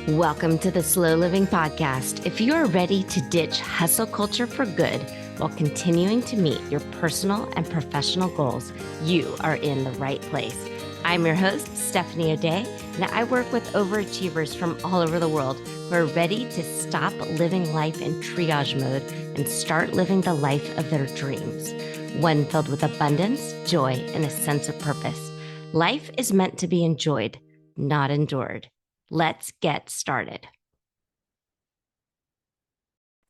Welcome to the Slow Living Podcast. If you are ready to ditch hustle culture for good while continuing to meet your personal and professional goals, you are in the right place. I'm your host, Stephanie O'Day, and I work with overachievers from all over the world who are ready to stop living life in triage mode and start living the life of their dreams, one filled with abundance, joy, and a sense of purpose. Life is meant to be enjoyed, not endured. Let's get started.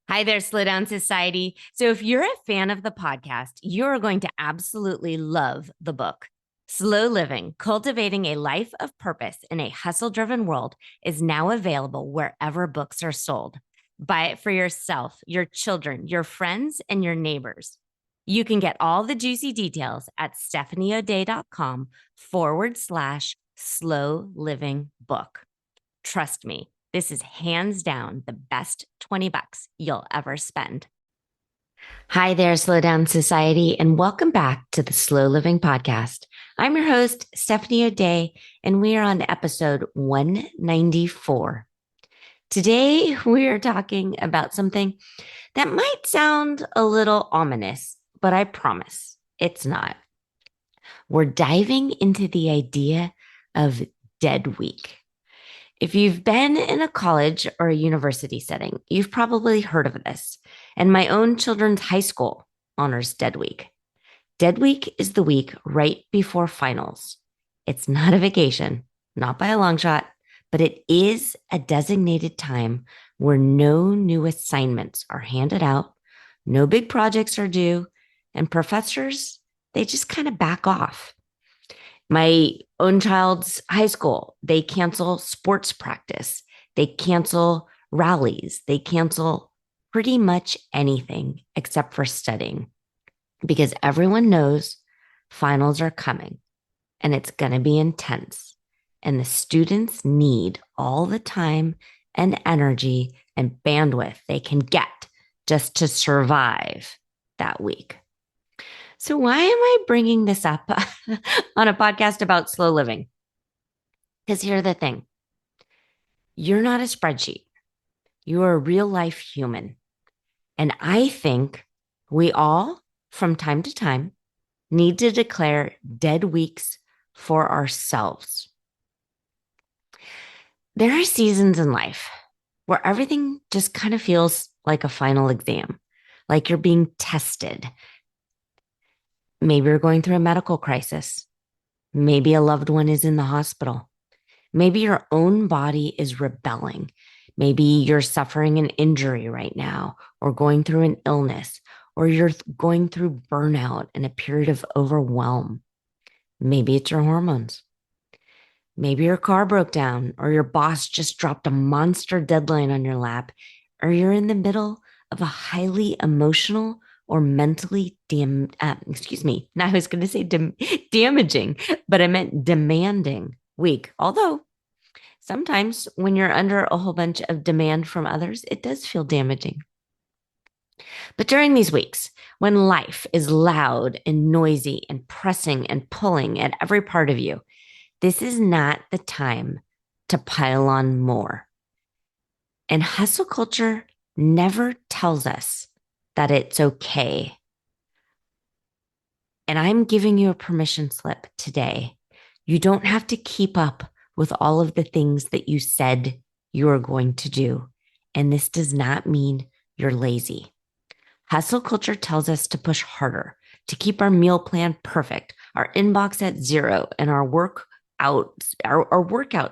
Hi there, Slow Down Society. So if you're a fan of the podcast, you're going to absolutely love the book. Slow Living, Cultivating a Life of Purpose in a Hustle-Driven World is now available wherever books are sold. Buy it for yourself, your children, your friends, and your neighbors. You can get all the juicy details at stephanieoday.com/slow living book. Trust me, this is hands down the best $20 you'll ever spend. Hi there, Slow Down Society, and welcome back to the Slow Living Podcast. I'm your host, Stephanie O'Day, and we are on episode 194. Today, we are talking about something that might sound a little ominous, but I promise it's not. We're diving into the idea of dead week. If you've been in a college or a university setting, you've probably heard of this. And my own children's high school honors Dead Week. Dead Week is the week right before finals. It's not a vacation, not by a long shot, but it is a designated time where no new assignments are handed out, no big projects are due, and professors, they just kind of back off. My own child's high school, they cancel sports practice. They cancel rallies. They cancel pretty much anything except for studying because everyone knows finals are coming and it's going to be intense. And the students need all the time and energy and bandwidth they can get just to survive that week. So why am I bringing this up on a podcast about slow living? Because here's the thing. You're not a spreadsheet. You are a real life human. And I think we all, from time to time, need to declare dead weeks for ourselves. There are seasons in life where everything just kind of feels like a final exam, like you're being tested. Maybe you're going through a medical crisis. Maybe a loved one is in the hospital. Maybe your own body is rebelling. Maybe you're suffering an injury right now or going through an illness, or you're going through burnout and a period of overwhelm. Maybe it's your hormones. Maybe your car broke down or your boss just dropped a monster deadline on your lap, or you're in the middle of a highly emotional or mentally damaging, but I meant demanding week. Although sometimes when you're under a whole bunch of demand from others, it does feel damaging. But during these weeks, when life is loud and noisy and pressing and pulling at every part of you, this is not the time to pile on more. And hustle culture never tells us that it's okay. And I'm giving you a permission slip today. You don't have to keep up with all of the things that you said you are going to do. And this does not mean you're lazy. Hustle culture tells us to push harder, to keep our meal plan perfect, our inbox at 0, and our workout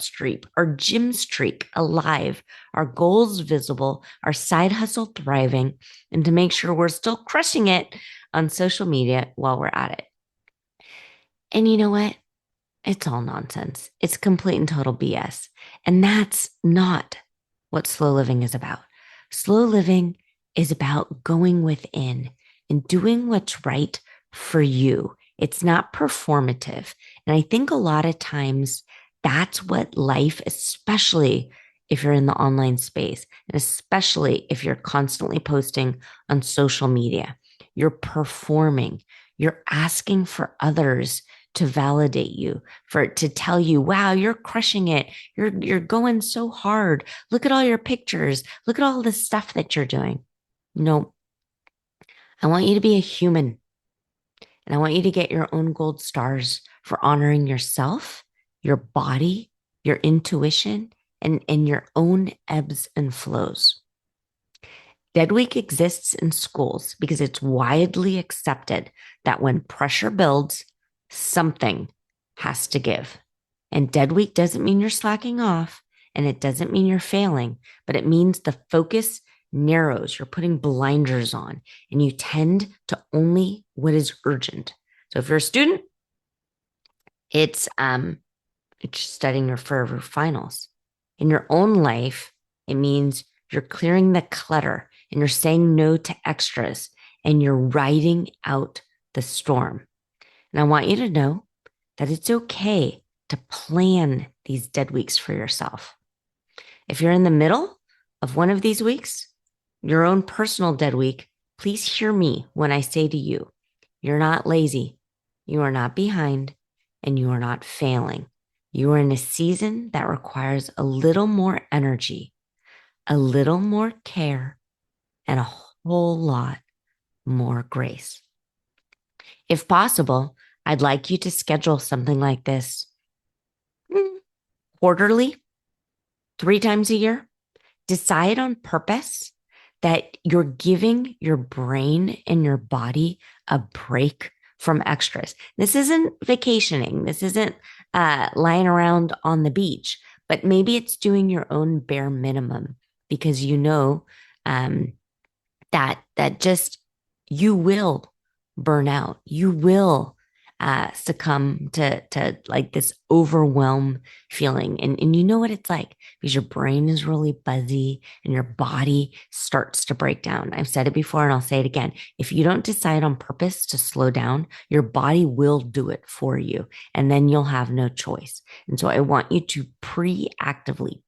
streak, our gym streak alive, our goals visible, our side hustle thriving, and to make sure we're still crushing it on social media while we're at it. And you know what? It's all nonsense. It's complete and total BS. And that's not what slow living is about. Slow living is about going within and doing what's right for you. It's not performative. And I think a lot of times that's what life, especially if you're in the online space, and especially if you're constantly posting on social media, you're performing, you're asking for others to validate you, for it to tell you, wow, you're crushing it. You're going so hard. Look at all your pictures. Look at all the stuff that you're doing. No, I want you to be a human, and I want you to get your own gold stars for honoring yourself, your body, your intuition, and your own ebbs and flows. Dead week exists in schools because it's widely accepted that when pressure builds, something has to give. And dead week doesn't mean you're slacking off, and it doesn't mean you're failing, but it means the focus narrows. You're putting blinders on, and you tend to only what is urgent. So if you're a student, it's studying for finals. In your own life, it means you're clearing the clutter and you're saying no to extras and you're riding out the storm. And I want you to know that it's okay to plan these dead weeks for yourself. If you're in the middle of one of these weeks, your own personal dead week, please hear me when I say to you, you're not lazy, you are not behind, and you are not failing. You are in a season that requires a little more energy, a little more care, and a whole lot more grace. If possible, I'd like you to schedule something like this quarterly, 3 times a year. Decide on purpose that you're giving your brain and your body a break from extras. This isn't vacationing. This isn't lying around on the beach, but maybe it's doing your own bare minimum because you know that just you will burn out. You will succumb to like this overwhelm feeling. And you know what it's like because your brain is really buzzy and your body starts to break down. I've said it before and I'll say it again. If you don't decide on purpose to slow down, your body will do it for you. And then you'll have no choice. And so I want you to preemptively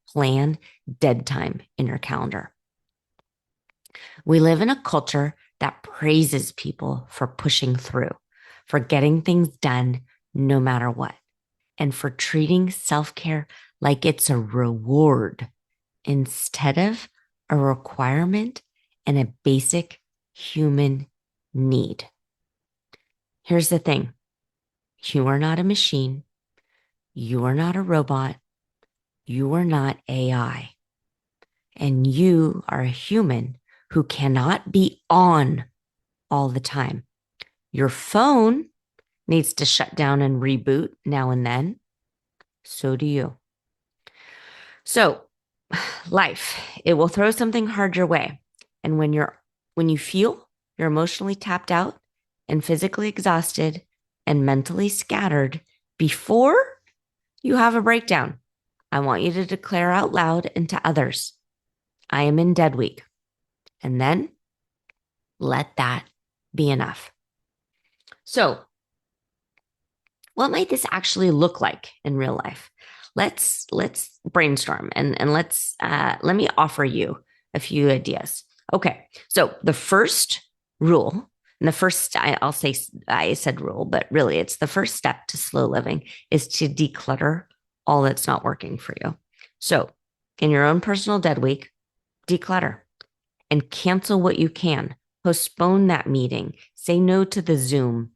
plan dead time in your calendar. We live in a culture that praises people for pushing through, for getting things done no matter what, and for treating self-care like it's a reward instead of a requirement and a basic human need. Here's the thing. You are not a machine. You are not a robot. You are not AI. And you are a human who cannot be on all the time. Your phone needs to shut down and reboot now and then. So do you. So life, it will throw something hard your way. And when you feel you're emotionally tapped out and physically exhausted and mentally scattered before you have a breakdown, I want you to declare out loud and to others, I am in dead week. And then let that be enough. So, what might this actually look like in real life? Let's brainstorm and let me offer you a few ideas. Okay, so the first rule, and the first I'll say I said rule, but really it's the first step to slow living is to declutter all that's not working for you. So, in your own personal dead week, declutter. And cancel what you can. Postpone that meeting. Say no to the Zoom.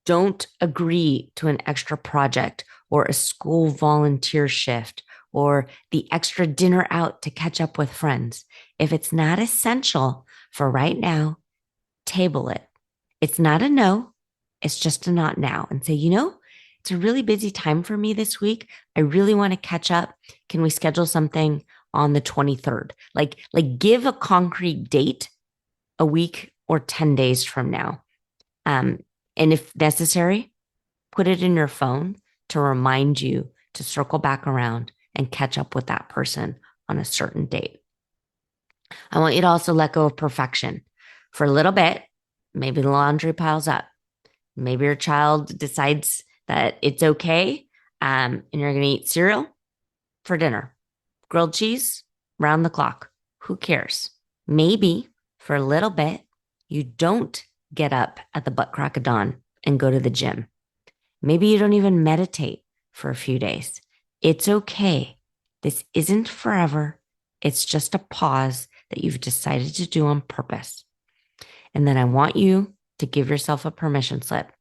Don't agree to an extra project or a school volunteer shift or the extra dinner out to catch up with friends. If it's not essential for right now, table it. It's not a no. It's just a not now. And say, it's a really busy time for me this week. I really want to catch up. Can we schedule something on the 23rd? Like give a concrete date a week or 10 days from now. And if necessary, put it in your phone to remind you to circle back around and catch up with that person on a certain date. I want you to also let go of perfection for a little bit. Maybe the laundry piles up. Maybe your child decides that it's okay. And you're going to eat cereal for dinner. Grilled cheese, round the clock. Who cares? Maybe for a little bit, you don't get up at the butt crack of dawn and go to the gym. Maybe you don't even meditate for a few days. It's okay. This isn't forever. It's just a pause that you've decided to do on purpose. And then I want you to give yourself a permission slip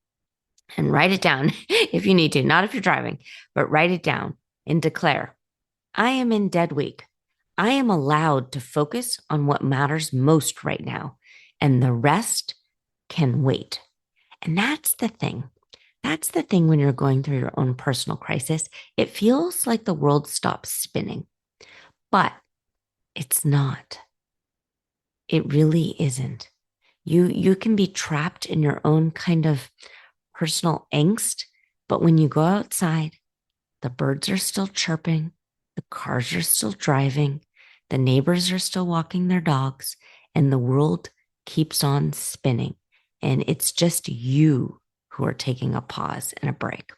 and write it down if you need to, not if you're driving, but write it down and declare, I am in dead week. I am allowed to focus on what matters most right now, and the rest can wait. And that's the thing. That's the thing when you're going through your own personal crisis. It feels like the world stops spinning, but it's not. It really isn't. You can be trapped in your own kind of personal angst, but when you go outside, the birds are still chirping, the cars are still driving, the neighbors are still walking their dogs, and the world keeps on spinning. And it's just you who are taking a pause and a break.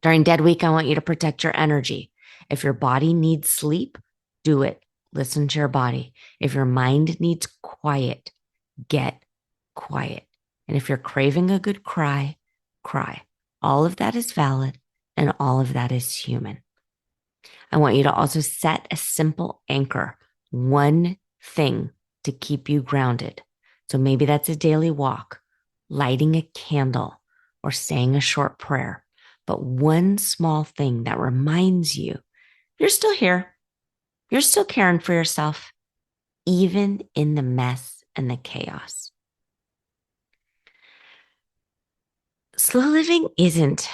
During Dead Week, I want you to protect your energy. If your body needs sleep, do it. Listen to your body. If your mind needs quiet, get quiet. And if you're craving a good cry, cry. All of that is valid and all of that is human. I want you to also set a simple anchor, one thing to keep you grounded. So maybe that's a daily walk, lighting a candle, or saying a short prayer. But one small thing that reminds you you're still here. You're still caring for yourself, even in the mess and the chaos. Slow living isn't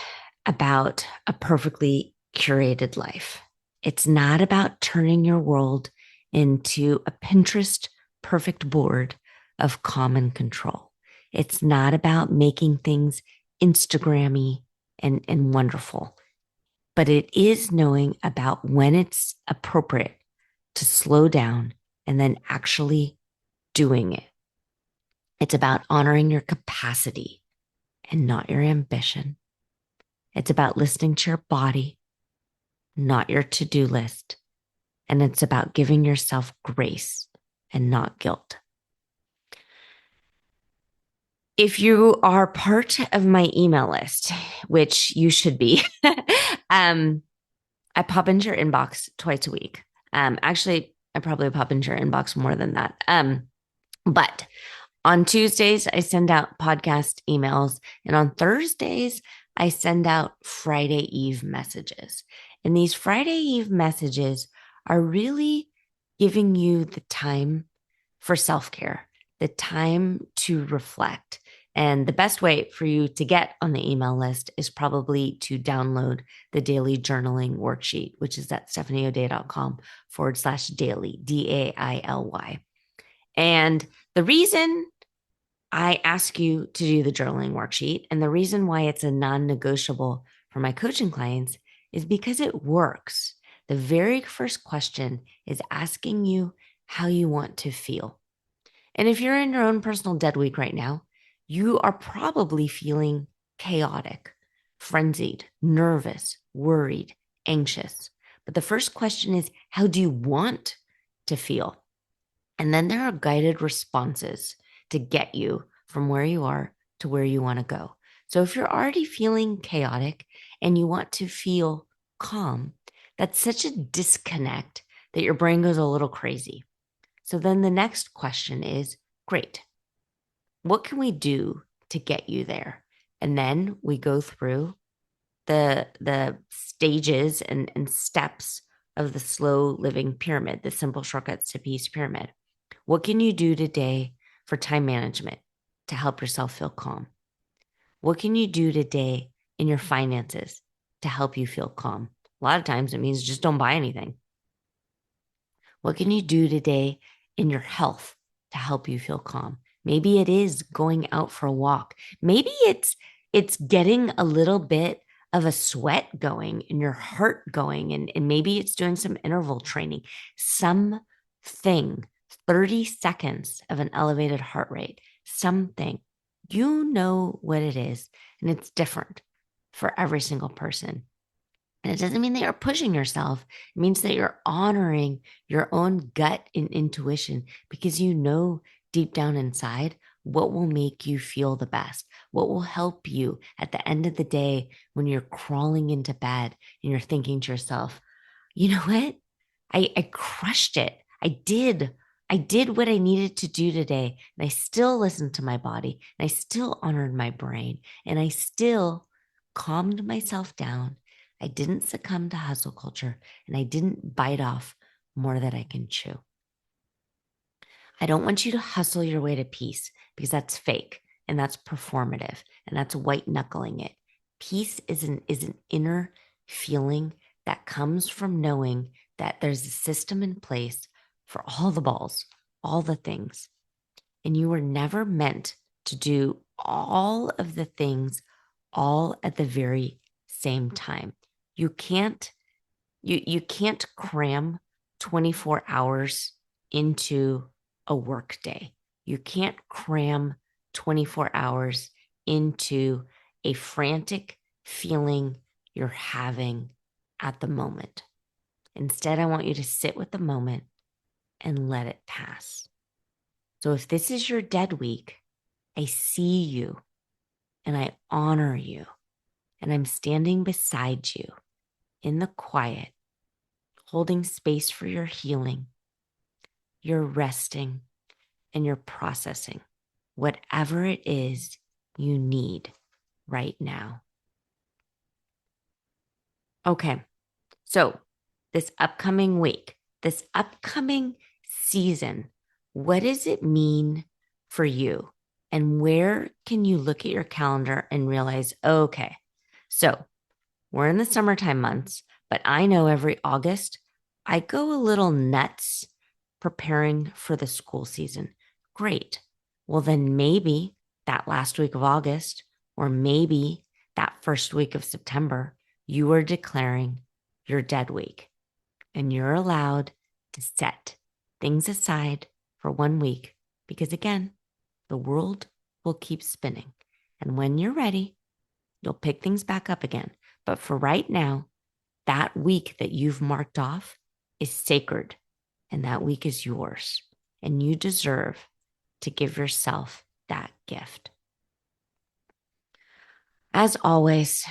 about a perfectly curated life. It's not about turning your world into a Pinterest perfect board of common control. It's not about making things Instagrammy and wonderful, but it is knowing about when it's appropriate to slow down and then actually doing it. It's about honoring your capacity and not your ambition. It's about listening to your body, not your to-do list. And it's about giving yourself grace and not guilt. If you are part of my email list, which you should be, I pop into your inbox twice a week. Actually, I probably pop into your inbox more than that. But on Tuesdays, I send out podcast emails. And on Thursdays, I send out Friday Eve messages. And these Friday Eve messages are really giving you the time for self-care, the time to reflect. And the best way for you to get on the email list is probably to download the daily journaling worksheet, which is at stephanieodea.com/daily, DAILY. And the reason I ask you to do the journaling worksheet and the reason why it's a non-negotiable for my coaching clients is because it works. The very first question is asking you how you want to feel. And if you're in your own personal dead week right now, you are probably feeling chaotic, frenzied, nervous, worried, anxious. But the first question is, how do you want to feel? And then there are guided responses to get you from where you are to where you want to go. So if you're already feeling chaotic and you want to feel calm, that's such a disconnect that your brain goes a little crazy. So then the next question is, great, what can we do to get you there? And then we go through the stages and steps of the slow living pyramid, the simple shortcuts to peace pyramid. What can you do today for time management to help yourself feel calm? What can you do today in your finances to help you feel calm? A lot of times it means just don't buy anything. What can you do today in your health to help you feel calm? Maybe it is going out for a walk. Maybe it's getting a little bit of a sweat going and your heart going, and maybe it's doing some interval training, something, 30 seconds of an elevated heart rate, something. You know what it is, and it's different for every single person. And it doesn't mean that you're pushing yourself. It means that you're honoring your own gut and intuition because you know deep down inside What will make you feel the best? What will help you at the end of the day when you're crawling into bed and you're thinking to yourself, you know what? I crushed it. I did what I needed to do today. And I still listened to my body and I still honored my brain and I still calmed myself down. I didn't succumb to hustle culture and I didn't bite off more than I can chew. I don't want you to hustle your way to peace because that's fake and that's performative and that's white knuckling it. Peace is an inner feeling that comes from knowing that there's a system in place for all the balls, all the things. And you were never meant to do all of the things all at the very same time. You can't cram 24 hours into a work day. You can't cram 24 hours into a frantic feeling you're having at the moment. Instead, I want you to sit with the moment and let it pass. So if this is your dead week, I see you and I honor you and I'm standing beside you in the quiet, holding space for your healing, your resting, and your processing, whatever it is you need right now. Okay, so this upcoming week, this upcoming season, what does it mean for you? And where can you look at your calendar and realize, okay, so we're in the summertime months, but I know every August I go a little nuts preparing for the school season. Great. Well, then maybe that last week of August, or maybe that first week of September, you are declaring your dead week and you're allowed to set things aside for 1 week because, again, the world will keep spinning. And when you're ready, you'll pick things back up again. But for right now, that week that you've marked off is sacred and that week is yours. And you deserve to give yourself that gift. As always,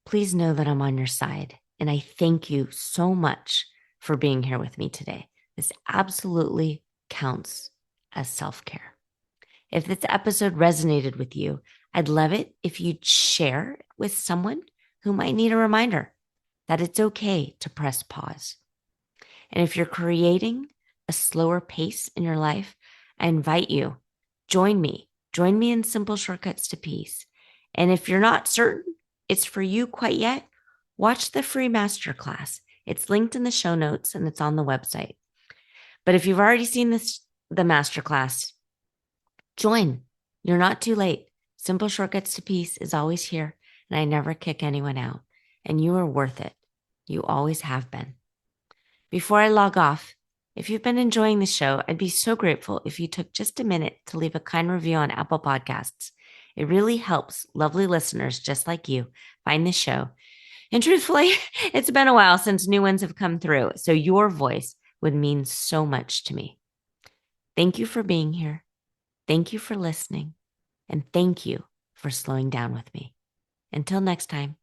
please know that I'm on your side. And I thank you so much for being here with me today. This absolutely counts as self-care. If this episode resonated with you, I'd love it if you'd share it with someone who might need a reminder that it's okay to press pause. And if you're creating a slower pace in your life, I invite you, join me in Simple Shortcuts to Peace. And if you're not certain it's for you quite yet, watch the free masterclass. It's linked in the show notes and it's on the website. But if you've already seen the masterclass, join. You're not too late. Simple Shortcuts to Peace is always here, and I never kick anyone out. And you are worth it. You always have been. Before I log off, if you've been enjoying the show, I'd be so grateful if you took just a minute to leave a kind review on Apple Podcasts. It really helps lovely listeners just like you find the show. And truthfully, it's been a while since new ones have come through, so your voice would mean so much to me. Thank you for being here. Thank you for listening. And thank you for slowing down with me. Until next time,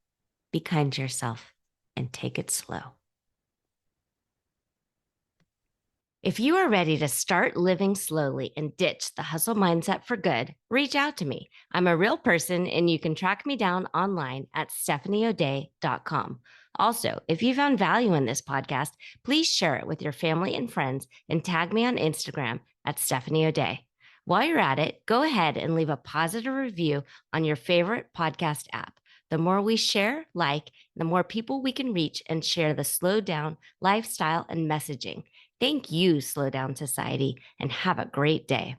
be kind to yourself and take it slow. If you are ready to start living slowly and ditch the hustle mindset for good, reach out to me. I'm a real person and you can track me down online at stephanieoday.com. Also, if you found value in this podcast, please share it with your family and friends and tag me on Instagram at Stephanie O'Day. While you're at it, go ahead and leave a positive review on your favorite podcast app. The more we share, the more people we can reach and share the slow down lifestyle and messaging. Thank you, Slow Down Society, and have a great day.